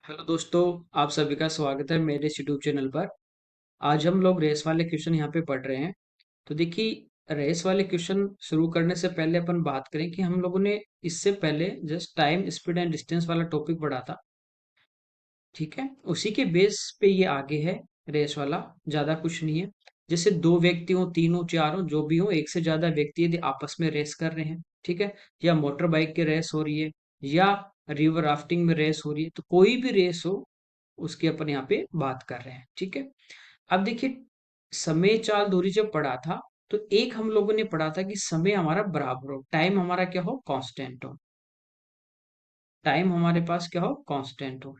Hello दोस्तों, आप सभी का स्वागत है मेरे इस यूट्यूब चैनल पर। आज हम लोग रेस वाले क्वेश्चन यहाँ पे पढ़ रहे हैं। तो देखिए, रेस वाले क्वेश्चन शुरू करने से पहले अपन बात करें कि हम लोगों ने इससे पहले just time speed and distance वाला टॉपिक पढ़ा था। ठीक है, उसी के बेस पे ये आगे है। रेस वाला ज्यादा कुछ नहीं है। जैसे दो व्यक्ति हो, तीन हो, चार हो, जो भी हो, एक से ज्यादा व्यक्ति यदि आपस में रेस कर रहे हैं, ठीक है, या मोटर बाइक की रेस हो रही है, या रिवर राफ्टिंग में रेस हो रही है, तो कोई भी रेस हो उसकी अपन यहाँ पे बात कर रहे हैं। ठीक है, अब देखिए, समय चाल दूरी जब पढ़ा था तो एक हम लोगों ने पढ़ा था कि समय हमारा बराबर हो, टाइम हमारा क्या हो, कांस्टेंट हो। टाइम हमारे पास क्या हो, कांस्टेंट हो।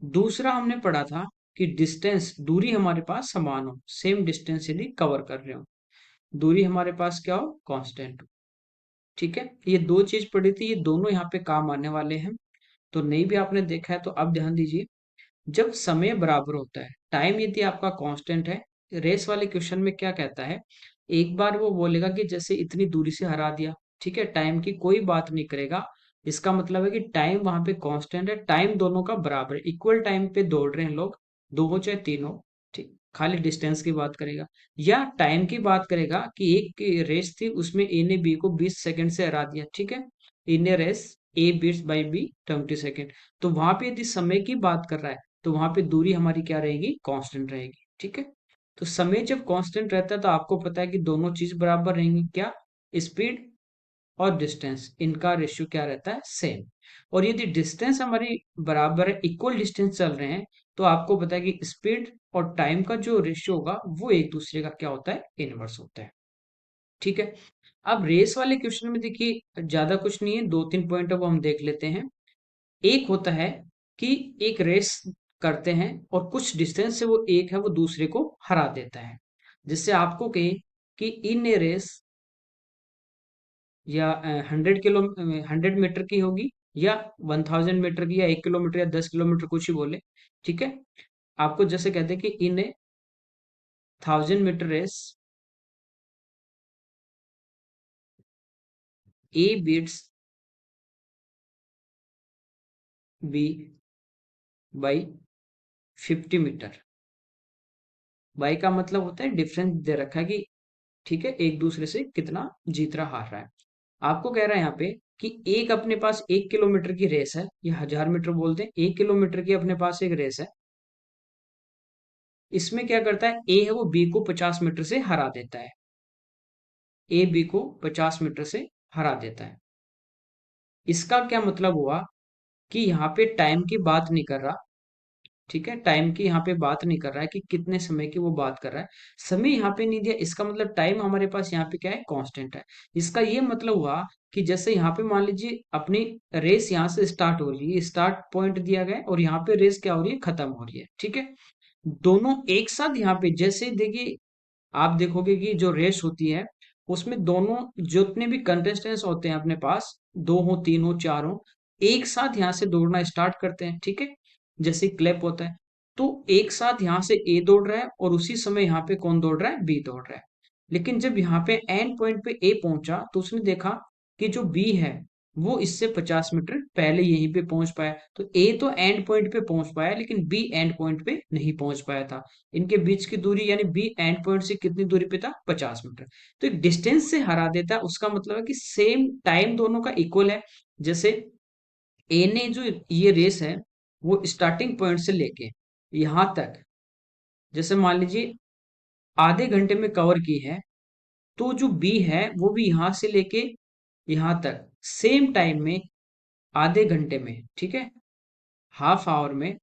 दूसरा हमने पढ़ा था कि डिस्टेंस, दूरी हमारे पास समान हो, सेम डिस्टेंस यदि कवर कर रहे हो, दूरी हमारे पास क्या हो, कांस्टेंट हो। ठीक है, ये दो चीज पढ़ी थी, ये दोनों यहाँ पे काम आने वाले हैं। तो नहीं भी आपने देखा है तो अब ध्यान दीजिए। जब समय बराबर होता है, टाइम यदि आपका कांस्टेंट है, रेस वाले क्वेश्चन में क्या कहता है, एक बार वो बोलेगा कि जैसे इतनी दूरी से हरा दिया, ठीक है, टाइम की कोई बात नहीं करेगा। इसका मतलब है कि टाइम वहां पे कांस्टेंट है, टाइम दोनों का बराबर है, इक्वल टाइम पे दौड़ रहे हैं लोग, दो हो चाहे तीन हो। ठीक, खाली डिस्टेंस की बात करेगा, या टाइम की बात करेगा कि एक रेस थी, उसमें ए ने बी को 20 सेकंड से हरा दिया, ठीक है, in a race A beats by B 20 second. तो वहां पे यदि समय की बात कर रहा है तो वहां पे दूरी हमारी क्या रहेगी, कांस्टेंट रहेगी। ठीक है, तो समय जब कांस्टेंट रहता है तो आपको पता है कि दोनों चीज बराबर रहेंगी, क्या, स्पीड और डिस्टेंस, इनका रेशियो क्या रहता है, सेम। और यदि डिस्टेंस हमारी बराबर है, इक्वल डिस्टेंस चल रहे हैं, तो आपको पता है कि स्पीड और टाइम का जो रेशियो होगा वो एक दूसरे का क्या होता है, इनवर्स होता है। ठीक है, अब रेस वाले क्वेश्चन में देखिए ज्यादा कुछ नहीं है, दो तीन पॉइंट अब हम देख लेते हैं। एक होता है कि एक रेस करते हैं और कुछ डिस्टेंस से वो एक है वो दूसरे को हरा देता है। जिससे आपको कहे कि इन ए रेस, या 100 किलो 100 मीटर की होगी, या 1000 मीटर की, या 1 किलोमीटर, या 10 किलोमीटर, कुछ ही बोले। ठीक है, आपको जैसे कहते हैं कि in A 1000 metre race A beats B by 50 metre. By का मतलब होता है डिफरेंस दे रखा है कि, ठीक है, एक दूसरे से कितना जीत रहा हार रहा है। आपको कह रहा है यहाँ पे कि एक अपने पास 1 किलोमीटर की रेस है, या 1000 मीटर बोलते हैं, 1 किलोमीटर की अपने पास एक रेस है। इसमें क्या करता है, ए है वो बी को 50 मीटर से हरा देता है। ए बी को 50 मीटर से हरा देता है। इसका क्या मतलब हुआ कि यहाँ पे टाइम की बात नहीं कर रहा। ठीक है, टाइम की यहाँ पे बात नहीं कर रहा है कि कितने समय की वो बात कर रहा है, समय यहाँ पे नहीं दिया, इसका मतलब टाइम हमारे पास यहाँ पे क्या है, कांस्टेंट है। इसका ये मतलब हुआ कि जैसे यहाँ पे मान लीजिए अपनी रेस यहाँ से स्टार्ट हो रही है, स्टार्ट पॉइंट दिया गया है, और यहाँ पे रेस क्या हो रही है, खत्म हो रही है। ठीक है, दोनों एक साथ यहाँ पे जैसे देखिए, आप देखोगे कि जो रेस होती है उसमें दोनों जितने भी कंटेस्टेंट्स होते हैं अपने पास, दो हो, तीन हो, चार हो, एक साथ यहाँ से दौड़ना स्टार्ट करते हैं। ठीक है, जैसे क्लैप होता है, तो एक साथ यहाँ से ए दौड़ रहा है और उसी समय यहाँ पे कौन दौड़ रहा है, बी दौड़ रहा है। लेकिन जब यहाँ पे एंड पॉइंट पे ए पहुंचा तो उसने देखा कि जो बी है वो इससे 50 मीटर पहले यहीं पे पहुंच पाया, तो ए तो एंड पॉइंट पे पहुंच पाया लेकिन बी एंड पॉइंट पे नहीं पहुंच पाया था। इनके बीच की दूरी यानी बी एंड पॉइंट से कितनी दूरी पे था, 50 मीटर। तो एक डिस्टेंस से हरा देता है, उसका मतलब है कि सेम टाइम दोनों का इक्वल है। जैसे ए ने जो ये रेस है वो स्टार्टिंग पॉइंट से लेके यहां तक, जैसे मान लीजिए आधे घंटे में कवर की है, तो जो बी है वो भी यहां से लेके यहां तक सेम टाइम में, आधे घंटे में, ठीक है, हाफ आवर में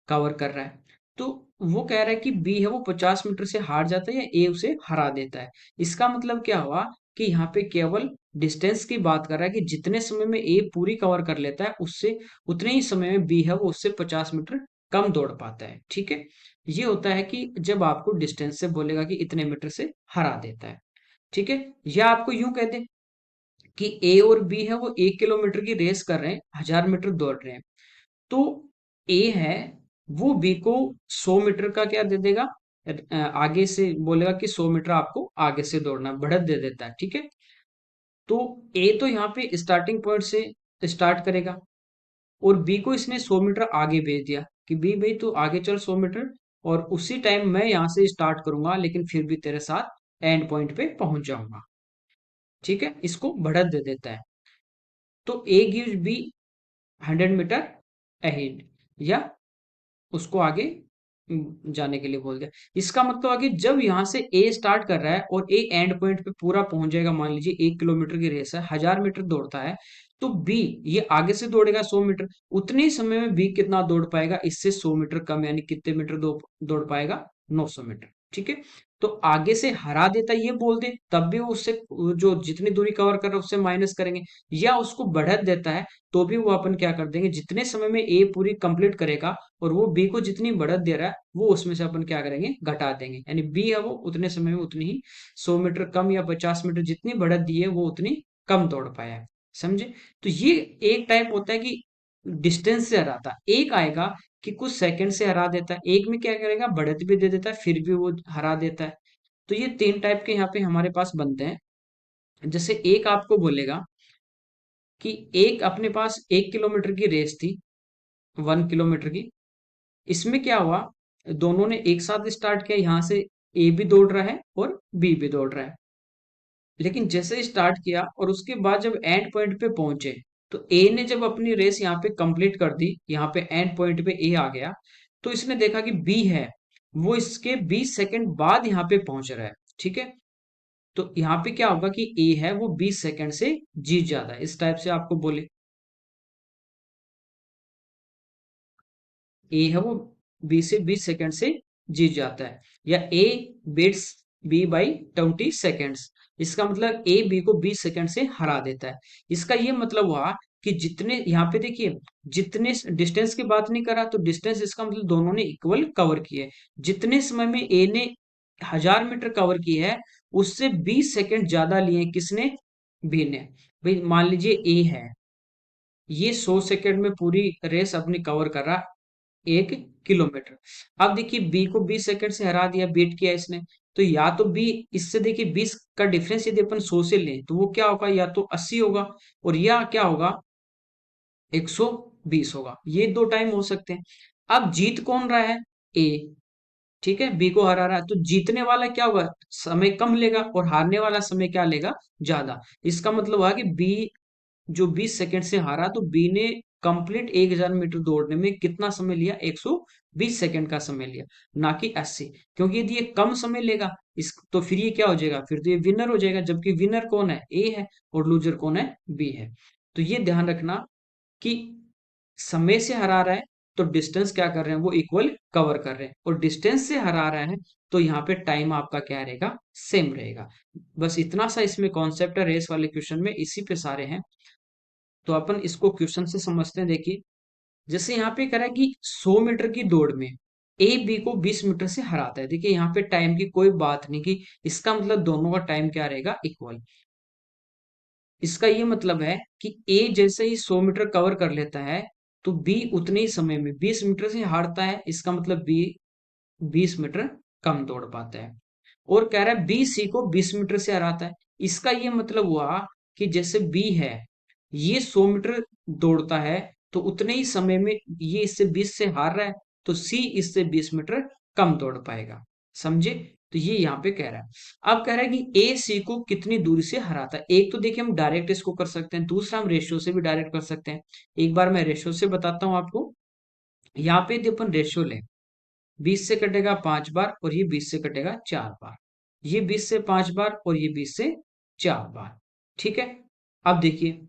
कवर कर रहा है। तो वो कह रहा है कि बी है वो 50 मीटर से हार जाता है या ए उसे हरा देता है। इसका मतलब क्या हुआ कि यहाँ पे केवल डिस्टेंस की बात कर रहा है कि जितने समय में ए पूरी कवर कर लेता है उससे उतने ही समय में बी है वो उससे 50 मीटर कम दौड़ पाता है। ठीक है, ये होता है कि जब आपको डिस्टेंस से बोलेगा कि इतने मीटर से हरा देता है। ठीक है, या आपको यूं कह दे कि ए और बी है वो 1 किलोमीटर की रेस कर रहे हैं, 1000 मीटर दौड़ रहे हैं। तो ए है वो बी को 100 मीटर का क्या दे देगा, आगे से बोलेगा कि 100 मीटर आपको आगे से दौड़ना, बढ़त दे देता है। ठीक है, तो ए तो यहाँ पे स्टार्टिंग पॉइंट से स्टार्ट करेगा, और बी को इसने 100 मीटर आगे भेज दिया कि बी भाई तू आगे चल 100 मीटर, और उसी टाइम मैं यहाँ से स्टार्ट करूंगा लेकिन फिर भी तेरे साथ एंड पॉइंट पे पहुंच जाऊंगा। ठीक है, इसको बढ़त दे देता है। तो A gives B 100 metre ahead, या उसको आगे जाने के लिए बोल दिया। इसका मतलब है कि जब यहाँ से ए स्टार्ट कर रहा है और ए एंड पॉइंट पे पूरा पहुंच जाएगा, मान लीजिए 1 किलोमीटर की रेस है, 1000 मीटर दौड़ता है, तो बी ये आगे से दौड़ेगा 100 मीटर, उतने ही समय में बी कितना दौड़ पाएगा, इससे 100 मीटर कम, यानी कितने मीटर दौड़ पाएगा, 900 मीटर। ठीक है, तो आगे से हरा देता ये बोल दे तब भी वो उससे जो जितनी दूरी कवर कर रहा है उससे माइनस करेंगे, या उसको बढ़त देता है तो भी वो अपन क्या कर देंगे, जितने समय में ए पूरी कंप्लीट करेगा और वो बी को जितनी बढ़त दे रहा है वो उसमें से अपन क्या करेंगे, घटा देंगे, यानी बी है वो उतने समय में उतनी ही 100 मीटर कम या 50 मीटर जितनी बढ़त दी है वो उतनी कम दौड़ पाया है। समझे? तो ये एक टाइप होता है कि डिस्टेंस से हराता, एक आएगा कि कुछ सेकंड से हरा देता है, एक में क्या करेगा, बढ़त भी दे देता है फिर भी वो हरा देता है। तो ये तीन टाइप के यहाँ पे हमारे पास बनते हैं। जैसे एक आपको बोलेगा कि एक अपने पास 1 किलोमीटर की रेस थी, 1 किलोमीटर की, इसमें क्या हुआ, दोनों ने एक साथ स्टार्ट किया, यहां से ए भी दौड़ रहा है और बी भी दौड़ रहा है, लेकिन जैसे स्टार्ट किया और उसके बाद जब एंड पॉइंट पे पहुंचे, तो ए ने जब अपनी रेस यहाँ पे कंप्लीट कर दी, यहाँ पे एंड पॉइंट पे ए आ गया, तो इसने देखा कि बी है वो इसके 20 सेकंड बाद यहाँ पे पहुंच रहा है। ठीक है, तो यहाँ पे क्या होगा कि ए है वो 20 सेकंड से जीत जाता है, इस टाइप से आपको बोले ए है वो 20 से 20 सेकंड से जीत जाता है, या A beats B by 20 seconds, इसका मतलब ए बी को 20 सेकंड से हरा देता है। इसका ये मतलब हुआ कि जितने यहाँ पे देखिए, जितने डिस्टेंस की बात नहीं करा, तो डिस्टेंस इसका मतलब दोनों ने इक्वल कवर किए, जितने समय में ए ने 1000 मीटर कवर की है उससे 20 सेकंड ज्यादा लिए किसने, बी ने। भाई मान लीजिए ए है, ये 100 सेकंड में पूरी रेस अपनी कवर कर रहा, 1 किलोमीटर। अब देखिए बी को 20 सेकंड से हरा दिया, बीट किया इसने, तो या तो बी, इससे देखिए 20 का डिफरेंस यदि अपन 100 से लें तो वो क्या होगा, या तो 80 होगा, और या क्या होगा, 120 होगा। ये दो टाइम हो सकते हैं। अब जीत कौन रहा है, ए। ठीक है, बी को हरा रहा है, तो जीतने वाला क्या होगा, समय कम लेगा, और हारने वाला समय क्या लेगा, ज्यादा। इसका मतलब हुआ कि बी जो 20 सेकंड से हारा, तो बी ने कंप्लीट 1000 मीटर दौड़ने में कितना समय लिया, 120 सेकंड का समय लिया, ना कि 80। क्योंकि यदि ये कम समय लेगा इस, तो फिर ये क्या हो जाएगा, फिर तो ये विनर हो जाएगा, जबकि विनर कौन है, ए है, और लूजर कौन है, बी है। तो ये ध्यान रखना कि समय से हरा रहा है तो डिस्टेंस क्या कर रहे हैं, वो इक्वल कवर कर रहे हैं, और डिस्टेंस से हरा रहा है तो यहाँ पे टाइम आपका क्या रहेगा, सेम रहेगा। बस इतना सा इसमें कॉन्सेप्ट है रेस वाले क्वेश्चन में, इसी पे सारे हैं। तो अपन इसको क्वेश्चन से समझते हैं। देखिए, जैसे यहाँ पे कह रहा है कि 100 मीटर की दौड़ में ए बी को 20 मीटर से हराता है। देखिए यहाँ पे टाइम की कोई बात नहीं की, इसका मतलब दोनों का टाइम क्या रहेगा, इक्वल। इसका ये मतलब है कि ए जैसे ही 100 मीटर कवर कर लेता है, तो बी उतने ही समय में 20 मीटर से हारता है, इसका मतलब बी 20 मीटर कम दौड़ पाता है। और कह रहा है बी सी को 20 मीटर से हराता है, इसका ये मतलब हुआ कि जैसे बी है ये 100 मीटर दौड़ता है, तो उतने ही समय में ये इससे 20 से हार रहा है, तो सी इससे 20 मीटर कम दौड़ पाएगा। समझे? तो ये यहाँ पे कह रहा है। अब कह रहा है कि ए सी को कितनी दूरी से हराता है। एक तो देखिए हम डायरेक्ट इसको कर सकते हैं, दूसरा हम रेशियो से भी डायरेक्ट कर सकते हैं। एक बार मैं रेशियो से बताता हूँ आपको। यहाँ पे यदि अपन रेशियो लें, 20 से कटेगा 5 बार और ये 20 से कटेगा 4 बार, ये 20 से 5 बार और ये 20 से 4 बार। ठीक है, अब देखिए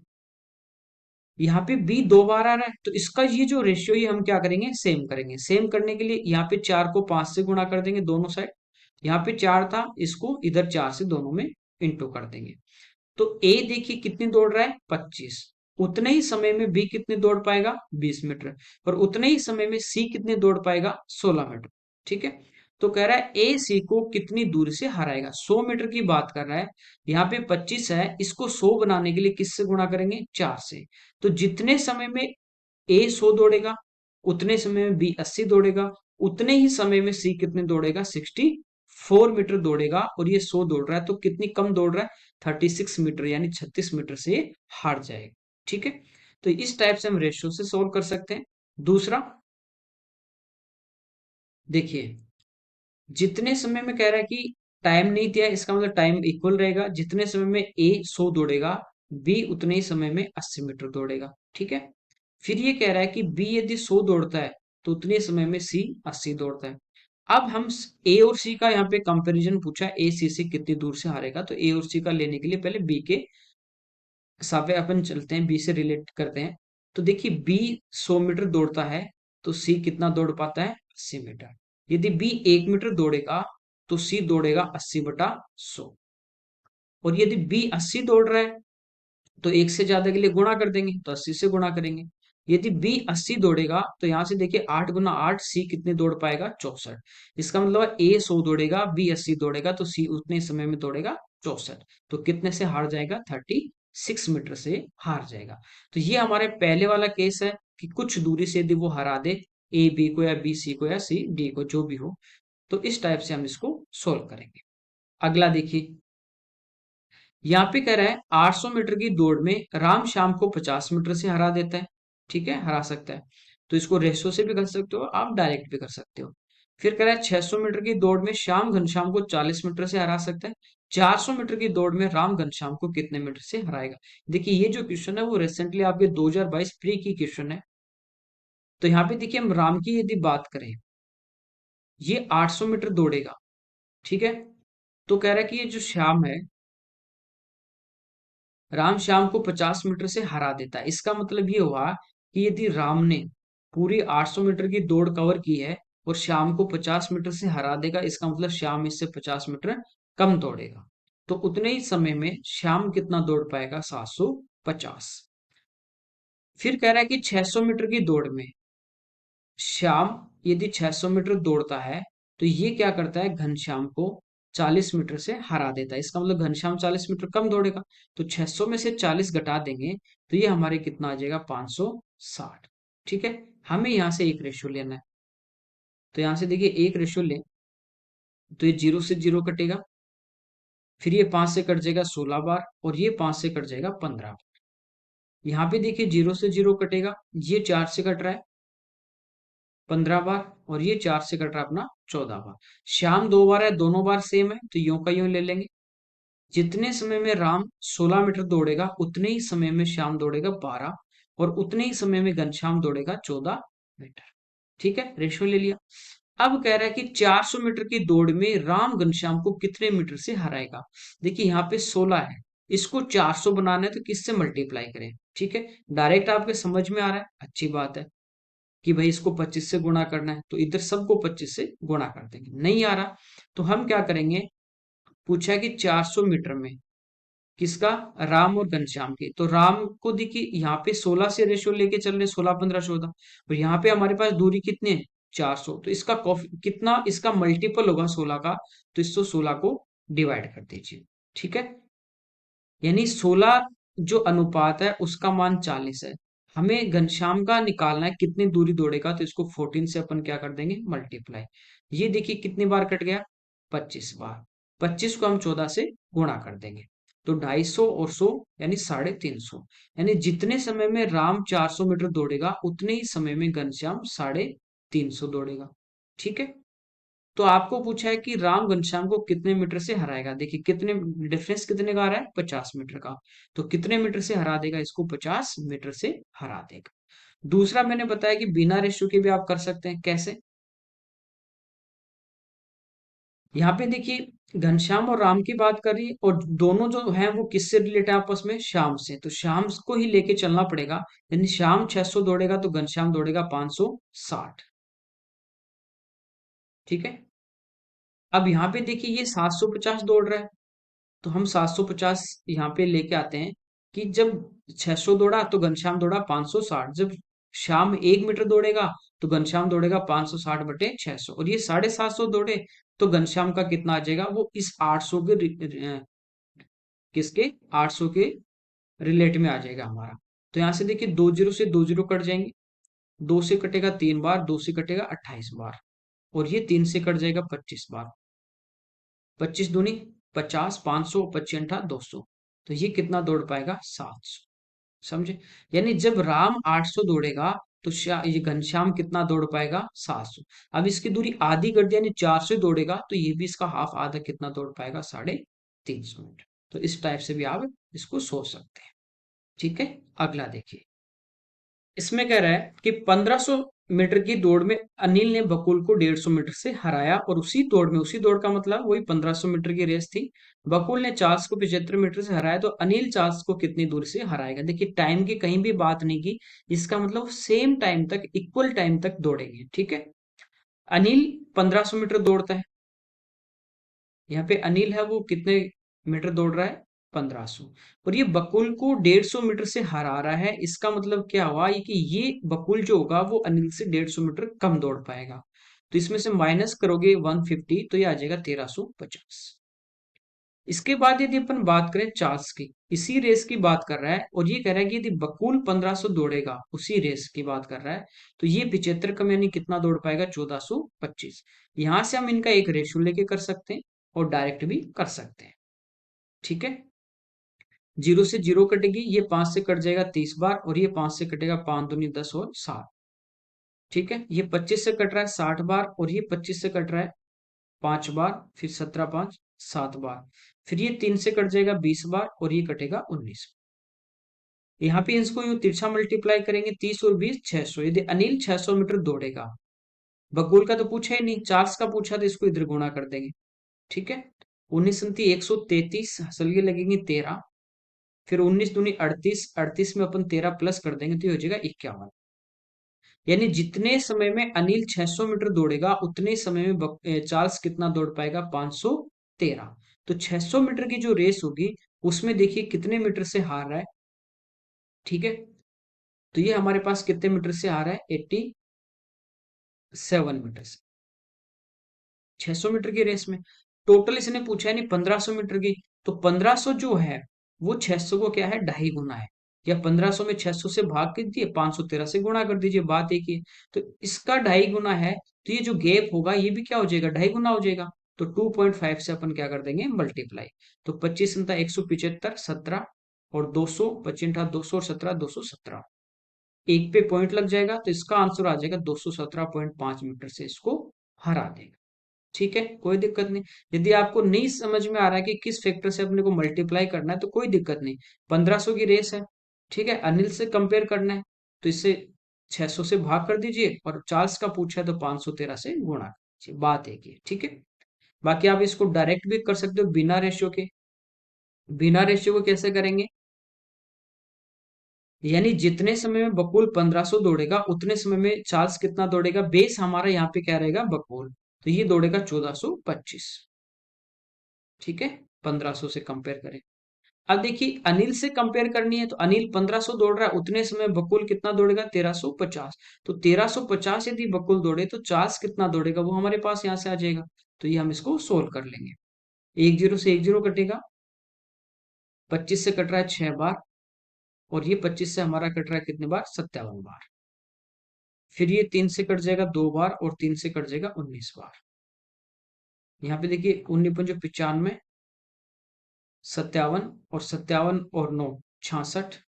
यहाँ पे बी 2 बार आ रहा है, तो इसका ये जो रेशियो ये हम क्या करेंगे, सेम करेंगे। सेम करने के लिए यहाँ पे 4 को 5 से गुणा कर देंगे दोनों साइड, यहाँ पे 4 था, इसको इधर 4 से दोनों में इंटू कर देंगे। तो ए देखिए कितनी दौड़ रहा है, 25, उतने ही समय में बी कितनी दौड़ पाएगा, 20 मीटर, और उतने ही समय में सी कितनी दौड़ पाएगा, 16 मीटर। ठीक है, तो कह रहा है ए सी को कितनी दूरी से हराएगा, 100 मीटर की बात कर रहा है। यहाँ पे 25 है, इसको 100 बनाने के लिए किससे गुणा करेंगे, 4 से। तो जितने समय में ए 100 दौड़ेगा, उतने समय में बी 80 दौड़ेगा, उतने ही समय में सी कितने दौड़ेगा, 64 मीटर दौड़ेगा, और ये 100 दौड़ रहा है तो कितनी कम दौड़ रहा है, 36 मीटर, यानी 36 मीटर से हार जाएगा। ठीक है, तो इस टाइप से हम रेशियो से सोल्व कर सकते हैं। दूसरा देखिए, जितने समय में कह रहा है कि टाइम नहीं दिया, इसका मतलब टाइम इक्वल रहेगा। जितने समय में ए 100 दौड़ेगा, बी उतने ही समय में 80 मीटर दौड़ेगा। ठीक है। फिर ये कह रहा है कि बी यदि 100 दौड़ता है तो उतने समय में सी 80 दौड़ता है। अब हम ए और सी का यहाँ पे कंपैरिजन पूछा है, ए सी से कितनी दूर से हारेगा, तो ए और सी का लेने के लिए पहले बी के साथ अपन चलते हैं, बी से रिलेट करते हैं। तो देखिए, बी 100 मीटर दौड़ता है तो सी कितना दौड़ पाता है, 80 मीटर। यदि बी 1 मीटर दौड़ेगा तो सी दौड़ेगा 80/100। और यदि बी 80 दौड़ रहा है तो एक से ज्यादा के लिए गुणा कर देंगे, तो 80 से गुणा करेंगे। यदि बी 80 दौड़ेगा तो यहां से देखिए 8 × 8, सी कितने दौड़ पाएगा, 64। इसका मतलब ए 100 दौड़ेगा, बी 80 दौड़ेगा, तो सी उतने समय में दौड़ेगा 64। तो कितने से हार जाएगा, 36 मीटर से हार जाएगा। तो ये हमारे पहले वाला केस है कि कुछ दूरी से यदि वो हरा दे ए बी को, या बी सी को, या सी डी को, जो भी हो। तो इस टाइप से हम इसको सोल्व करेंगे। अगला देखिए, यहाँ पे कह रहा है 800 मीटर की दौड़ में राम श्याम को 50 मीटर से हरा देता है। ठीक है, हरा सकता है। तो इसको रेशो से भी कर सकते हो, आप डायरेक्ट भी कर सकते हो। फिर कह रहा है 600 मीटर की दौड़ में श्याम घनश्याम को 40 मीटर से हरा सकता है। 400 मीटर की दौड़ में राम घनश्याम को कितने मीटर से हराएगा। देखिए, ये जो क्वेश्चन है वो रिसेंटली आपके 2022 प्री की क्वेश्चन है। तो यहाँ पे देखिए, हम राम की यदि बात करें, ये 800 मीटर दौड़ेगा। ठीक है। तो कह रहा है कि ये जो श्याम है, राम श्याम को 50 मीटर से हरा देता है। इसका मतलब ये हुआ कि यदि राम ने पूरी 800 मीटर की दौड़ कवर की है और श्याम को 50 मीटर से हरा देगा, इसका मतलब श्याम इससे 50 मीटर कम दौड़ेगा। तो उतने ही समय में श्याम कितना दौड़ पाएगा, 750। फिर कह रहा है कि 600 मीटर की दौड़ में श्याम यदि 600 मीटर दौड़ता है तो ये क्या करता है, घनश्याम को 40 मीटर से हरा देता है। इसका मतलब घनश्याम 40 मीटर कम दौड़ेगा। तो 600 में से 40 घटा देंगे तो ये हमारे कितना आ जाएगा, 560। ठीक है। हमें यहाँ से एक रेशियो लेना है। तो यहाँ से देखिए, एक रेशियो ले तो ये 0 से 0 कटेगा। फिर ये 5 से कट जाएगा 16 बार, और ये 5 से कट जाएगा 15 बार। यहाँ पे देखिए, 0 से 0 कटेगा, ये 4 से कट रहा है 15 बार, और ये 4 से कट रहा है अपना 14 बार। श्याम 2 बार है, दोनों बार सेम है, तो यूं का यूं ले लेंगे। जितने समय में राम 16 मीटर दौड़ेगा उतने ही समय में श्याम दौड़ेगा 12, और उतने ही समय में घनश्याम दौड़ेगा 14 मीटर। ठीक है, रेशियो ले लिया। अब कह रहा है कि 400 मीटर की दौड़ में राम घनश्याम को कितने मीटर से हराएगा। देखिए, यहाँ पे 16 है, इसको 400 बनाना है तो किससे मल्टीप्लाई करें। ठीक है, डायरेक्ट आपके समझ में आ रहा है, अच्छी बात है कि भाई इसको 25 से गुणा करना है, तो इधर सबको 25 से गुणा कर देंगे। नहीं आ रहा तो हम क्या करेंगे, पूछा है कि 400 मीटर में किसका, राम और घनश्याम के। तो राम को देखिए, यहाँ पे 16 से रेशियो लेके चल रहे, 16 15 14, और यहाँ पे हमारे पास दूरी कितनी है, 400। तो इसका कितना, इसका मल्टीपल होगा 16 का, तो इसको 16 को डिवाइड कर दीजिए। ठीक है, यानी 16 जो अनुपात है उसका मान 40 है। हमें घनश्याम का निकालना है कितनी दूरी दौड़ेगा, तो इसको 14 से अपन क्या कर देंगे, मल्टीप्लाई। ये देखिए कितनी बार कट गया, 25 बार। 25 को हम 14 से गुणा कर देंगे, तो 250 और 100 यानी 350। यानी जितने समय में राम 400 मीटर दौड़ेगा उतने ही समय में घनश्याम 350 दौड़ेगा। ठीक है। तो आपको पूछा है कि राम घनश्याम को कितने मीटर से हराएगा। देखिए, कितने डिफरेंस कितने का आ रहा है, 50 मीटर का। तो कितने मीटर से हरा देगा, इसको 50 मीटर से हरा देगा। दूसरा मैंने बताया कि बिना रेशियो के भी आप कर सकते हैं। कैसे, यहाँ पे देखिए घनश्याम और राम की बात करी, और दोनों जो हैं वो किससे रिलेटेड है आपस में, श्याम से। तो श्याम को ही लेके चलना पड़ेगा। यानी श्याम 600 दौड़ेगा तो घनश्याम दौड़ेगा 560। ठीक है। अब यहाँ पे देखिए, ये 750 दौड़ रहा है, तो हम 750 यहाँ पे लेके आते हैं कि जब 600 दौड़ा तो घनश्याम दौड़ा 560। जब शाम 1 मीटर दौड़ेगा तो घनश्याम दौड़ेगा 560/600, और ये 750 दौड़े तो घनश्याम का कितना आ जाएगा, वो इस 800 के किसके, 800 के रिलेट में आ जाएगा हमारा। तो यहाँ से देखिए, 2 जीरो से 2 जीरो कट जाएंगे, 2 से कटेगा 3 बार, 2 से कटेगा 28 बार, और ये 3 से कट जाएगा 25 बार। 25 दूनी 50, 500, 25 अंठा 200। तो ये कितना दौड़ पाएगा, 700। समझे? यानी जब राम 800 दौड़ेगा तो ये घनश्याम कितना दौड़ पाएगा? 700। अब इसकी दूरी आधी कर दी, यानी 400 दौड़ेगा तो ये भी इसका हाफ, आधा कितना दौड़ पाएगा? 350 मीटर। तो इस टाइप से भी आप इसको सोच सकते हैं। ठीक है, अगला देखिए। इसमें कह रहा है कि 1500 मीटर की दौड़ में अनिल ने बकुल को 150 मीटर से हराया, और उसी दौड़ का मतलब वही 1500 मीटर की रेस थी। बकुल ने चार्ल्स को 75 मीटर से हराया, तो अनिल चार्ल्स को कितनी दूर से हराएगा? देखिए, टाइम की कहीं भी बात नहीं की, इसका मतलब सेम टाइम तक, इक्वल टाइम तक दौड़ेंगे। ठीक है, अनिल 1500 मीटर दौड़ता है, यहाँ पे अनिल है वो कितने मीटर दौड़ रहा है? 1500। और ये बकुल को 150 मीटर से हरा रहा है, इसका मतलब क्या हुआ? ये कि ये बकुल जो होगा वो अनिल से 150 मीटर कम दौड़ पाएगा। तो इसमें से माइनस करोगे 150, तो ये आ जाएगा 1350। इसके बाद यदि अपन बात करें चार्ल्स की, इसी रेस की बात कर रहा है, और ये कह रहा है कि यदि बकुल 1500 दौड़ेगा, उसी रेस की बात कर रहा है, तो ये 75 कम यानी कितना दौड़ पाएगा? 1425। यहां से हम इनका एक रेशियो लेके कर सकते हैं और डायरेक्ट भी कर सकते हैं। ठीक है, जीरो से जीरो कटेगी, ये 5 से कट जाएगा 30 बार, और ये 5 से कटेगा, 5 दूनी 10 और 7। ठीक है, ये 25 से कट रहा है 60 बार, और ये 25 से कट रहा है 5 बार, फिर 17 5 7 बार, फिर ये 3 से कट जाएगा 20 बार, और ये कटेगा 19। यहाँ पे इसको यूं तिरछा मल्टीप्लाई करेंगे, 30 और 20 600। यदि अनिल 600 मीटर दौड़ेगा, बकुल का तो पूछा ही नहीं, चार्ल्स का पूछा, तो इसको इधर गुणा कर देंगे। ठीक है, 19 133, हसलगे लगेंगे 13, फिर 19 दूनी 38, 38 में अपन 13 प्लस कर देंगे तो ये हो जाएगा 51। यानी जितने समय में अनिल 600 मीटर दौड़ेगा, उतने समय में चार्ल्स कितना दौड़ पाएगा? 513। तो 600 मीटर की जो रेस होगी, उसमें देखिए कितने मीटर से हार रहा है। ठीक है, तो ये हमारे पास कितने मीटर से आ रहा है? 87 मीटर से। 600 मीटर की रेस में टोटल इसने पूछा है नहीं 1500 मीटर की, तो 1500 जो है वो 600 को क्या है? 2.5 गुना है। या 1500 में 600 से भाग दीजिए, 513 से गुणा कर दीजिए, बात एक ही है। तो इसका 2.5 गुना है, तो ये जो गैप होगा ये भी क्या हो जाएगा? 2.5 गुना हो जाएगा। तो 2.5 से अपन क्या कर देंगे? मल्टीप्लाई। तो 25 175 17, और 200, 25 200 और 17 217, एक पे पॉइंट लग जाएगा, तो इसका आंसर आ जाएगा 217.5 मीटर से इसको हरा देगा। ठीक है, कोई दिक्कत नहीं। यदि आपको नहीं समझ में आ रहा है कि किस फैक्टर से अपने को मल्टीप्लाई करना है, तो कोई दिक्कत नहीं। 1500 की रेस है, ठीक है, अनिल से कंपेयर करना है, तो इससे 600 से भाग कर दीजिए, और चार्ल्स का पूछा है तो 513 से गुणा कीजिए, बात एक ही है। ठीक है, बाकी आप इसको डायरेक्ट भी कर सकते हो बिना रेशियो के। बिना रेशियो को कैसे करेंगे? यानी जितने समय में बकुल 1500 दौड़ेगा, उतने समय में चार्ल्स कितना दौड़ेगा? बेस हमारा यहाँ पे क्या रहेगा? बकुल, तो ये दौड़ेगा 1425। ठीक है, 1500 से कंपेयर करें। अब देखिए, अनिल से कंपेयर करनी है, तो अनिल 1500 दौड़ रहा है, उतने समय बकुल कितना दौड़ेगा? 1350। तो 1350 यदि बकुल दौड़े, तो चार्ल्स कितना दौड़ेगा? वो हमारे पास यहाँ से आ जाएगा, तो ये हम इसको सोल्व कर लेंगे। एक जीरो से एक जीरो कटेगा, 25 से कट रहा है 6 बार, और ये 25 से हमारा कट रहा है कितने बार? 57 बार। फिर ये 3 से कट जाएगा 2 बार, और 3 से कट जाएगा 19 बार। यहाँ पे देखिए, 19 95, 57, और 57 और 9 66,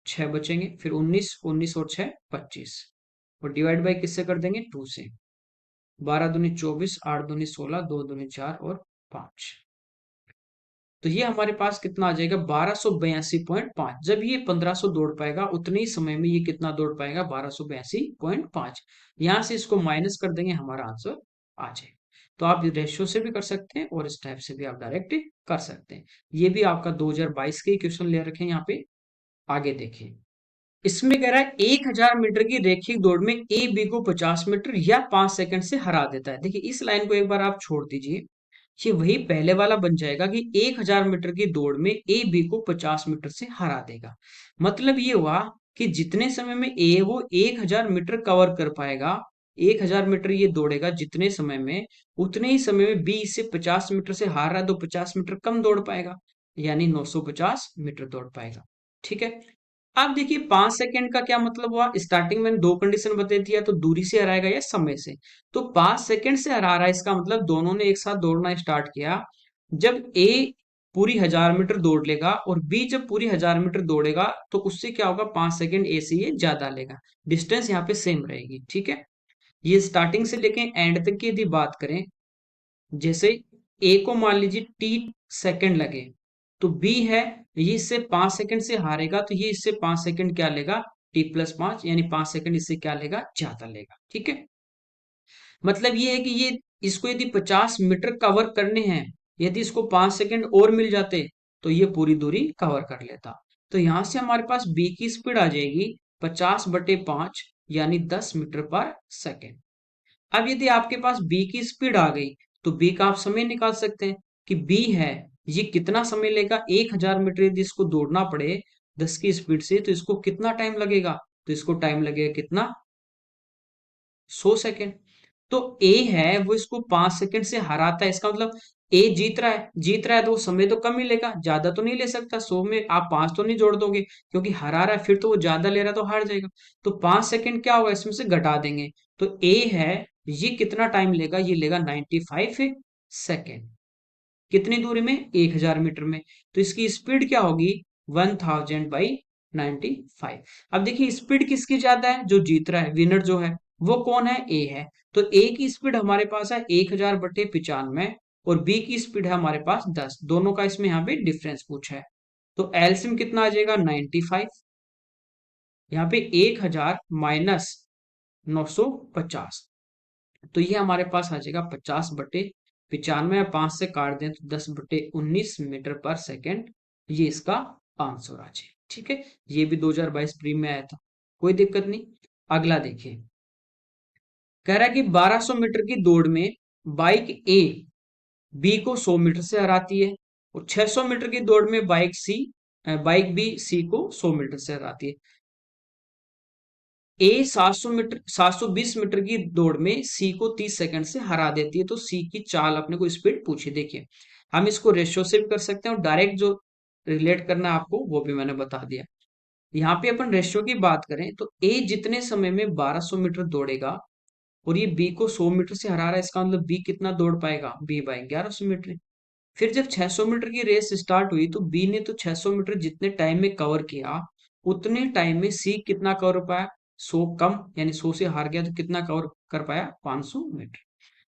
6 बचेंगे, फिर 19, 19 और 6 25, और डिवाइड बाई किससे कर देंगे? 2 से। 12 दूनी 24, 8 दूनी 16, 2 दूनी 4 और 5। तो ये हमारे पास कितना आ जाएगा? 1282.5। जब ये 1500 दौड़ पाएगा, उतने ही समय में ये कितना दौड़ पाएगा? 1282.5। यहां से इसको माइनस कर देंगे, हमारा आंसर आ जाएगा। तो आप रेशियो से भी कर सकते हैं, और इस टाइप से भी आप डायरेक्ट कर सकते हैं। ये भी आपका 2022 के क्वेश्चन ले रखे हैं यहाँ पे। आगे देखिए, इसमें कह रहा है 1000 मीटर की रेखिक दौड़ में ए बी को 50 मीटर या 5 सेकंड से हरा देता है। देखिए, इस लाइन को एक बार आप छोड़ दीजिए, ये वही पहले वाला बन जाएगा कि 1000 मीटर की दौड़ में ए बी को 50 मीटर से हरा देगा। मतलब ये हुआ कि जितने समय में ए वो 1000 मीटर कवर कर पाएगा, 1000 मीटर ये दौड़ेगा जितने समय में, उतने ही समय में बी इससे 50 मीटर से हार रहा है, तो 50 मीटर कम दौड़ पाएगा, यानी 950 मीटर दौड़ पाएगा। ठीक है, अब देखिए 5 सेकंड का क्या मतलब हुआ? स्टार्टिंग में दो कंडीशन बता दिया, तो दूरी से हराएगा या समय से। तो 5 सेकंड से हरा रहा है, इसका मतलब दोनों ने एक साथ दौड़ना स्टार्ट किया। जब ए पूरी 1000 मीटर दौड़ लेगा और बी जब पूरी 1000 मीटर दौड़ेगा तो उससे क्या होगा, 5 सेकंड ए से ये ज्यादा लेगा। डिस्टेंस यहाँ पे सेम रहेगी, ठीक है। ये स्टार्टिंग से लेके एंड तक की यदि बात करें, जैसे ए को मान लीजिए टी सेकंड लगे, तो बी है ये इससे 5 सेकंड से हारेगा, तो ये इससे 5 सेकंड क्या लेगा, T+5, यानी 5 सेकंड इससे क्या लेगा, ज्यादा लेगा, ठीक है। मतलब ये है कि ये इसको यदि 50 मीटर कवर करने हैं, यदि इसको 5 सेकंड और मिल जाते तो ये पूरी दूरी कवर कर लेता। तो यहां से हमारे पास बी की स्पीड आ जाएगी 50/5, यानी 10 मीटर पर सेकंड। अब यदि आपके पास बी की स्पीड आ गई तो बी का आप समय निकाल सकते हैं कि बी है ये कितना समय लेगा, 1000 मीटर यदि इसको दौड़ना पड़े 10 की स्पीड से, तो इसको कितना टाइम लगेगा, तो इसको टाइम लगेगा कितना, 100 सेकेंड। तो ए है वो इसको 5 सेकंड से हराता है, इसका मतलब ए जीत रहा है तो वो समय तो कम ही लेगा, ज्यादा तो नहीं ले सकता। 100 में आप 5 तो नहीं जोड़ दोगे, क्योंकि हरा रहा है, फिर तो वो ज्यादा ले रहा है तो हार जाएगा। तो 5 सेकंड क्या होगा, इसमें से घटा देंगे, तो ए है ये कितना टाइम लेगा, ये लेगा 95 सेकेंड। कितनी दूरी में, 1000 मीटर में। तो इसकी स्पीड क्या होगी, 1000/95। अब देखिए स्पीड किसकी ज्यादा है, जो जीत रहा है, विनर जो है वो कौन है, ए है। तो ए की स्पीड हमारे पास है 1000/95 और बी की स्पीड है हमारे पास 10। दोनों का इसमें यहाँ पे डिफरेंस पूछा है। तो एलसीएम कितना आ जाएगा, 95। यहाँ पे 1000 माइनस 950, तो ये हमारे पास आ जाएगा 50/95। 5 से काट दें तो 10/19 मीटर पर सेकेंड। ये इसका आंसर आ जाए, ठीक है। ये भी 2022 प्री में आया था, कोई दिक्कत नहीं। अगला देखिए, कह रहा है कि 1200 मीटर की दौड़ में बाइक ए बी को 100 मीटर से हराती है, और 600 मीटर की दौड़ में बाइक बी सी को 100 मीटर से हराती है। ए 720 मीटर की दौड़ में सी को 30 सेकंड से हरा देती है, तो सी की चाल अपने को स्पीड पूछी। देखिए हम इसको रेशियो से भी कर सकते हैं और डायरेक्ट जो रिलेट करना है आपको वो भी मैंने बता दिया। यहाँ पे अपन रेशियो की बात करें तो ए जितने समय में 1200 मीटर दौड़ेगा और ये बी को 100 मीटर से हरा रहा है, इसका मतलब बी कितना दौड़ पाएगा, बी बाई 1100 मीटर। फिर जब 600 मीटर की रेस स्टार्ट हुई तो बी ने तो 600 मीटर जितने टाइम में कवर किया, उतने टाइम में सी कितना कवर पाया, 100 कम, यानी 100 से हार गया तो कितना कवर कर पाया, 500 मीटर।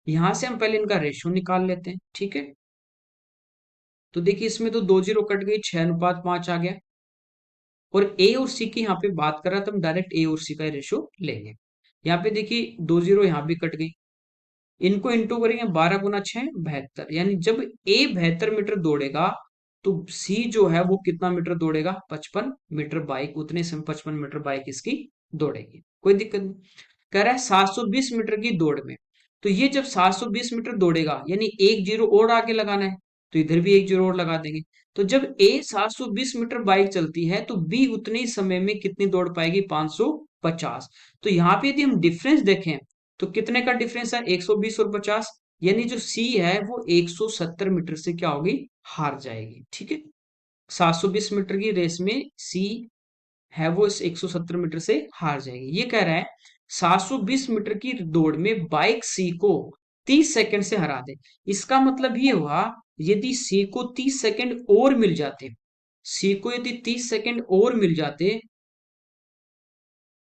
यहां से हम पहले इनका रेशियो निकाल लेते हैं, ठीक है। तो देखिए इसमें तो 2 जीरो कट गई, 6:5 आ गया। और ए और सी की यहाँ पे बात कर रहा था, हम डायरेक्ट ए और सी का रेशियो लेंगे। यहाँ पे देखिए 2 जीरो यहाँ भी कट गई, इनको इंटू करेंगे, 12 × 6 72, यानी जब ए 72 मीटर दौड़ेगा तो सी जो है वो कितना मीटर दौड़ेगा, 55 मीटर बाइक, उतने समय 55 मीटर बाइक इसकी दौड़ेगी, कोई दिक्कत नहीं। कह रहा है 720 मीटर की दौड़ में, तो ये जब 720 मीटर दौड़ेगा यानी एक जीरो और आगे लगाना है, तो इधर भी एक जीरो और लगा देंगे। तो जब ए 720 मीटर बाइक चलती है तो बी उतने ही समय में कितनी दौड़ पाएगी, 550। तो यहाँ पे यदि हम डिफरेंस देखें तो कितने का डिफरेंस है, 120 और 50, यानी जो सी है वो 170 मीटर से क्या होगी, हार जाएगी, ठीक है। 720 मीटर की रेस में सी है वो इस 170 मीटर से हार जाएगी। ये कह रहा है 720 मीटर की दौड़ में बाइक सी को 30 सेकंड से हरा दे। इसका मतलब ये हुआ यदि सी को 30 सेकंड और मिल जाते, सी को यदि 30 सेकंड और मिल जाते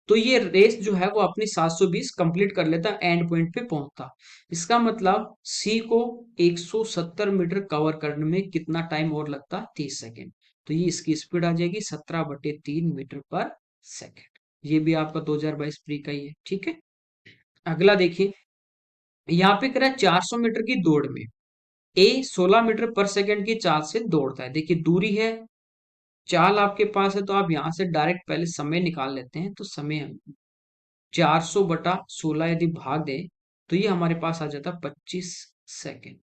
तो ये रेस जो है वो अपनी 720 कंप्लीट कर लेता, एंड पॉइंट पे पहुंचता। इसका मतलब सी को 170 मीटर कवर करने में कितना टाइम और लगता, 30 सेकेंड। तो ये इसकी स्पीड आ जाएगी 17/3 मीटर पर सेकेंड। ये भी आपका 2022 प्री का ही है, ठीक है। अगला देखिए, यहाँ पे करा 400 मीटर की दौड़ में ए 16 मीटर पर सेकेंड की चाल से दौड़ता है। देखिए दूरी है, चाल आपके पास है, तो आप यहां से डायरेक्ट पहले समय निकाल लेते हैं। तो समय 400/16 यदि भाग दें तो ये हमारे पास आ जाता 25 सेकेंड।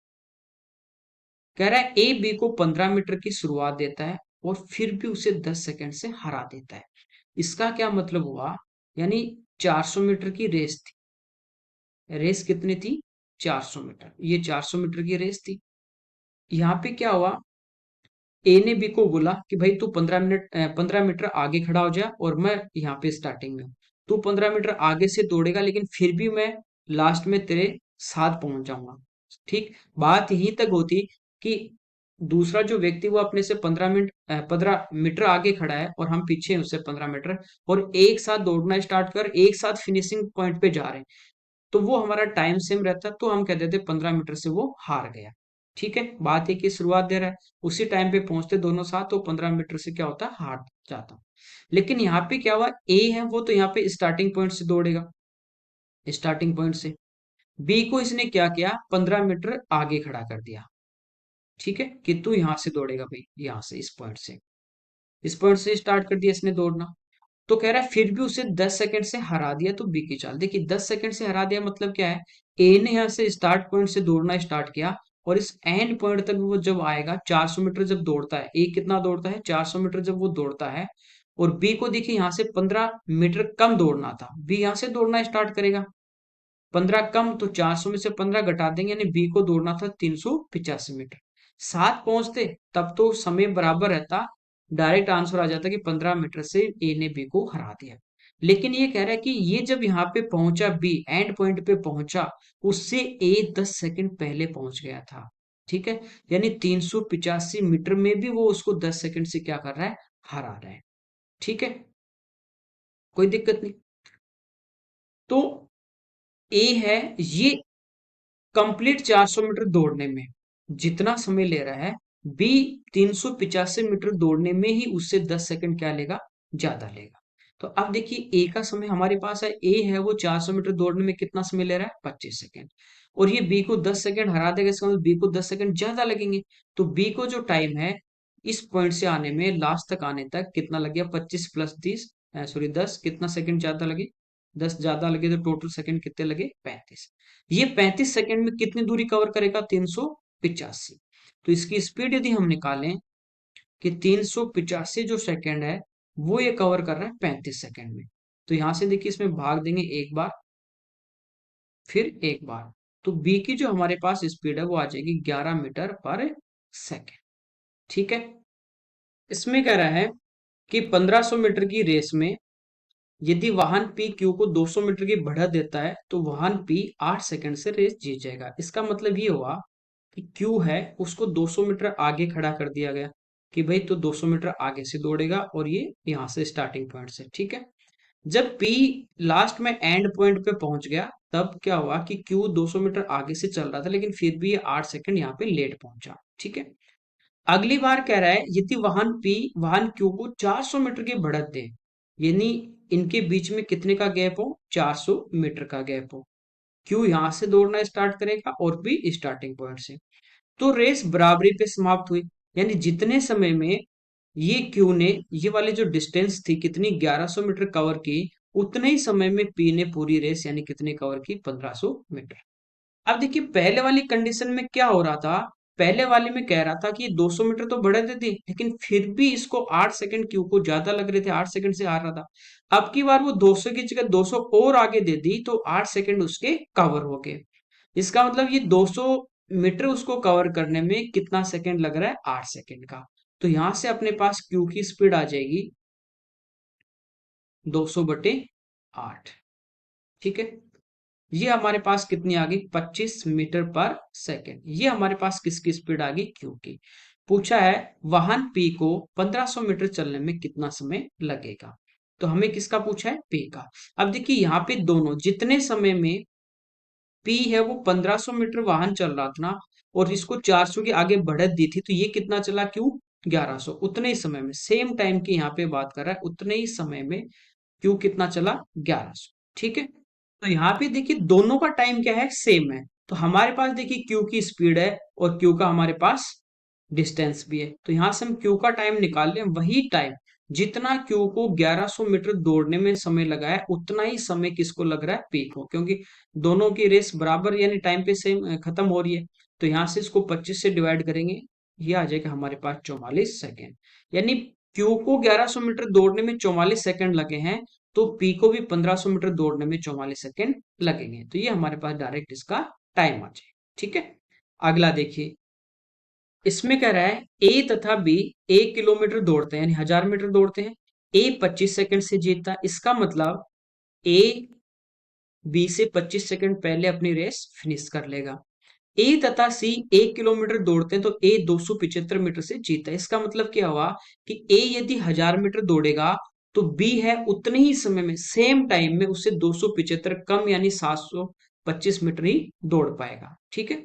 कह रहा है ए बी को 15 मीटर की शुरुआत देता है और फिर भी उसे 10 सेकेंड से हरा देता है। इसका क्या मतलब हुआ, यानी 400 मीटर की रेस थी, रेस कितनी थी, 400 मीटर, ये 400 मीटर की रेस थी। यहाँ पे क्या हुआ, ए ने बी को बोला कि भाई तू 15 मीटर आगे खड़ा हो जा और मैं यहाँ पे स्टार्टिंग में हूँ। तू 15 मीटर आगे से दौड़ेगा लेकिन फिर भी मैं लास्ट में तेरे साथ पहुंच जाऊंगा। ठीक, बात यहीं तक होती कि दूसरा जो व्यक्ति वो अपने से 15 मीटर आगे खड़ा है और हम पीछे हैं उससे 15 मीटर, और एक साथ दौड़ना स्टार्ट कर एक साथ फिनिशिंग पॉइंट पे जा रहे हैं, तो वो हमारा टाइम सेम रहता, तो हम कह देते 15 मीटर से वो हार गया। ठीक है, बात है कि शुरुआत दे रहा है, उसी टाइम पे पहुंचते दोनों साथ, तो 15 मीटर से क्या होता है, हार जाता। लेकिन यहाँ पे क्या हुआ, ए है वो तो यहाँ पे स्टार्टिंग पॉइंट से दौड़ेगा, स्टार्टिंग पॉइंट से। बी को इसने क्या किया, 15 मीटर आगे खड़ा कर दिया। ठीक है, कि तू यहां से दौड़ेगा भाई, यहाँ से इस पॉइंट से स्टार्ट कर दिया इसने दौड़ना। तो कह रहा है फिर भी उसे 10 सेकंड से हरा दिया, तो बी की चाल देखिए, 10 सेकंड से हरा दिया मतलब क्या है, ए ने यहाँ से स्टार्ट पॉइंट से दौड़ना स्टार्ट किया, और इस एंड पॉइंट तक वो जब आएगा, 400 मीटर जब दौड़ता है, ए कितना दौड़ता है, 400 मीटर जब वो दौड़ता है, और बी को देखिए यहाँ से 15 मीटर कम दौड़ना था, बी यहाँ से दौड़ना स्टार्ट करेगा, 15 कम तो 400 में से 15 घटा देंगे, यानी बी को दौड़ना था 385 मीटर। साथ पहुंचते तब तो समय बराबर रहता, डायरेक्ट आंसर आ जाता कि 15 मीटर से ए ने बी को हरा दिया। लेकिन ये कह रहा है कि ये जब यहाँ पे पहुंचा, बी एंड पॉइंट पे पहुंचा, उससे ए 10 सेकंड पहले पहुंच गया था। ठीक है, यानी 385 मीटर में भी वो उसको 10 सेकंड से क्या कर रहा है, हरा रहा है। ठीक है, कोई दिक्कत नहीं। तो ए है ये कंप्लीट 400 मीटर दौड़ने में जितना समय ले रहा है, बी 385 मीटर दौड़ने में ही उससे 10 सेकंड क्या लेगा, ज्यादा लेगा। तो अब देखिए ए का समय हमारे पास है, ए है वो 400 मीटर दौड़ने में कितना समय ले रहा है, 25 सेकंड, और ये बी को 10 सेकंड हरा देगा, इसका मतलब बी को 10 सेकंड ज्यादा लगेंगे। तो बी को जो टाइम है इस पॉइंट से आने में, लास्ट तक आने तक कितना लग गया, 25 + 30, सॉरी 10, कितना सेकंड ज्यादा लगे, 10 ज्यादा लगे, तो टोटल सेकंड कितने लगे, 35। ये 35 सेकंड में कितनी दूरी कवर करेगा, 385। तो इसकी स्पीड यदि हम निकालें कि 385 जो सेकंड है वो ये कवर कर रहा है 35 सेकंड में, तो यहां से देखिए इसमें भाग देंगे एक बार, फिर एक बार, तो बी की जो हमारे पास स्पीड है वो आ जाएगी 11 मीटर पर सेकंड। ठीक है, इसमें कह रहा है कि 1500 मीटर की रेस में यदि वाहन पी क्यू को 200 मीटर की बढ़त देता है, तो वाहन पी 8 सेकंड से रेस जीत जाएगा। इसका मतलब ये हुआ कि क्यू है उसको 200 मीटर आगे खड़ा कर दिया गया, कि भाई तो 200 मीटर आगे से दौड़ेगा, और ये यहाँ से स्टार्टिंग पॉइंट से। ठीक है, जब पी लास्ट में एंड पॉइंट पे पहुंच गया, तब क्या हुआ कि क्यू 200 मीटर आगे से चल रहा था, लेकिन फिर भी ये 8 सेकंड यहाँ पे लेट पहुंचा। ठीक है, अगली बार कह रहा है यदि वाहन पी वाहन क्यू को 400 मीटर की बढ़त दे, यानी इनके बीच में कितने का गैप हो, 400 मीटर का गैप हो, क्यू यहां से दौड़ना स्टार्ट करेगा और पी स्टार्टिंग पॉइंट से, तो रेस बराबरी पे समाप्त हुई। यानी जितने समय में ये क्यू ने ये वाली जो डिस्टेंस थी कितनी, 1100 मीटर कवर की, उतने ही समय में पी ने पूरी रेस यानी कितने कवर की, 1500 मीटर। अब देखिए पहले वाली कंडीशन में क्या हो रहा था, पहले वाले में कह रहा था कि ये 200 मीटर तो बढ़े थे, लेकिन फिर भी इसको 8 सेकंड क्यू को ज्यादा लग रहे थे, 8 सेकंड से आ रहा था। अब की बार वो 200 की जगह 200 और आगे दे दी, तो 8 सेकंड उसके कवर हो गए। इसका मतलब ये 200 मीटर उसको कवर करने में कितना सेकंड लग रहा है, 8 सेकंड का। तो यहां से अपने पास क्यू की स्पीड आ जाएगी 200/8। ठीक है, ये हमारे पास कितनी आ गई, 25 मीटर पर सेकंड। ये हमारे पास किसकी स्पीड आ गई, क्यू की। पूछा है वाहन पी को 1500 मीटर चलने में कितना समय लगेगा, तो हमें किसका पूछा है, पी का। अब देखिए यहाँ पे दोनों जितने समय में पी है वो 1500 मीटर वाहन चल रहा था ना, और इसको 400 की आगे बढ़त दी थी, तो ये कितना चला, क्यू 1100, उतने ही समय में, सेम टाइम की यहाँ पे बात कर रहा है, उतने ही समय में क्यू कितना चला, 1100। ठीक है, तो यहाँ पे देखिए दोनों का टाइम क्या है, सेम है, तो हमारे पास देखिए क्यू की स्पीड है और क्यू का हमारे पास डिस्टेंस भी है, तो यहां से हम क्यू का टाइम निकाल लें, वही टाइम जितना क्यू को 1100 मीटर दौड़ने में समय लगा है, उतना ही समय किसको लग रहा है, पी को, क्योंकि दोनों की रेस बराबर यानी टाइम पे सेम खत्म हो रही है। तो यहां से इसको 25 से डिवाइड करेंगे, ये आ जाएगा हमारे पास 44 सेकेंड। यानी क्यू को 1100 मीटर दौड़ने में 44 सेकंड लगे हैं, तो पी को भी 1500 मीटर दौड़ने में 44 सेकंड लगेंगे, तो ये हमारे पास डायरेक्ट इसका टाइम आ जाए। ठीक है, अगला देखिए, इसमें कह रहा है ए तथा बी 1 किलोमीटर दौड़ते हैं, यानी 1000 मीटर दौड़ते हैं, ए 25 सेकंड से जीतता है, इसका मतलब ए बी से 25 सेकंड पहले अपनी रेस फिनिश कर लेगा। ए तथा सी 1 किलोमीटर दौड़ते हैं तो ए 275 मीटर से जीता है। इसका मतलब क्या हुआ कि ए यदि 1000 मीटर दौड़ेगा तो बी है उतने ही समय में, सेम टाइम में, उससे 275 कम यानी 725 मीटर ही दौड़ पाएगा। ठीक है।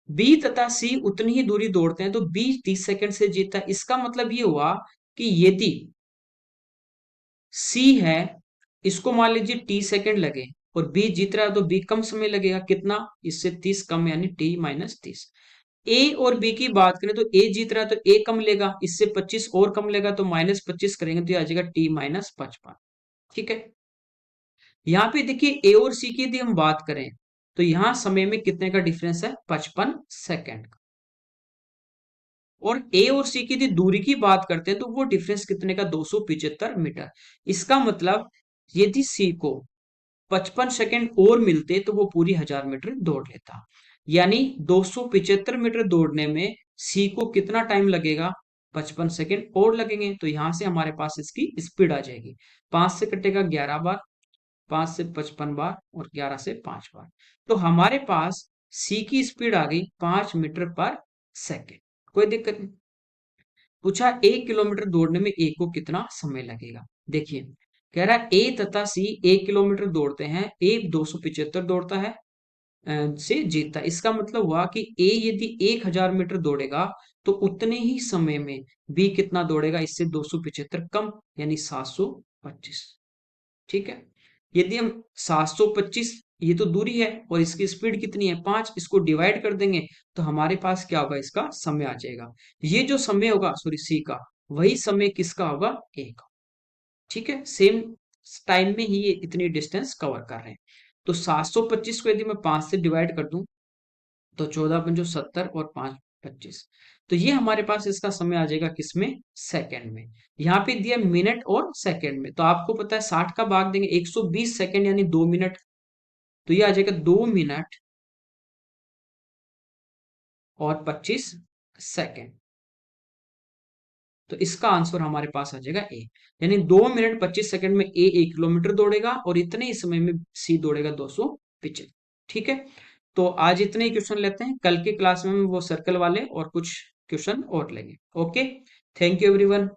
बी तथा सी उतनी ही दूरी दौड़ते हैं तो बी 30 सेकंड से जीता है। इसका मतलब ये हुआ कि यदि सी है, इसको मान लीजिए टी सेकंड लगे और बी जीत रहा है तो बी कम समय लगेगा। कितना? इससे 30 कम यानी टी माइनस 30। ए और बी की बात करें तो ए जीत रहा है तो ए कम लेगा, इससे 25 और कम लेगा तो माइनस 25 करेंगे तो ये आ जाएगा टी माइनस 55। ठीक है। यहाँ पे देखिए ए और सी की यदि हम बात करें तो यहाँ समय में कितने का डिफरेंस है? 55 सेकेंड का। और ए और सी की यदि दूरी की बात करते हैं तो वो डिफरेंस कितने का? 275 मीटर। इसका मतलब यदि सी को 55 सेकंड और मिलते तो वो पूरी 1000 मीटर दौड़ लेता। यानी 275 मीटर दौड़ने में सी को कितना टाइम लगेगा? 55 सेकंड और लगेंगे। तो यहां से हमारे पास इसकी स्पीड आ जाएगी। 5 से कटेगा 11 बार, 5 से 55 बार और 11 से 5 बार। तो हमारे पास सी की स्पीड आ गई 5 मीटर पर सेकेंड। कोई दिक्कत नहीं। पूछा 1 किलोमीटर दौड़ने में ए को कितना समय लगेगा। देखिए, कह रहा है ए तथा सी 1 किलोमीटर दौड़ते हैं, ए 275 दौड़ता है से जीतता है। इसका मतलब हुआ कि ए यदि 1000 मीटर दौड़ेगा तो उतने ही समय में बी कितना दौड़ेगा? इससे 275 कम यानी 725। ठीक है। यदि हम 725, ये तो दूरी है और इसकी स्पीड कितनी है? 5, इसको डिवाइड कर देंगे तो हमारे पास क्या होगा? इसका समय आ जाएगा। ये जो समय होगा, सॉरी सी का, वही समय किसका होगा? ए का। ठीक है। सेम टाइम में ही ये इतनी डिस्टेंस कवर कर रहे हैं। तो 725 को यदि मैं 5 से डिवाइड कर दूं तो 14 पंजो 70 और 5 25। तो ये हमारे पास इसका समय आ जाएगा किसमें? सेकंड में। यहाँ पे दिया मिनट और सेकंड में, तो आपको पता है 60 का भाग देंगे 120 सेकंड यानी 2 मिनट। तो ये आ जाएगा 2 मिनट और 25 सेकंड। तो इसका आंसर हमारे पास आ जाएगा ए। यानी 2 मिनट 25 सेकंड में ए 1 किलोमीटर दौड़ेगा और इतने ही समय में सी दौड़ेगा 275। ठीक है। तो आज इतने ही क्वेश्चन लेते हैं, कल की क्लास में हम वो सर्कल वाले और कुछ क्वेश्चन और लेंगे। ओके। Thank you everyone.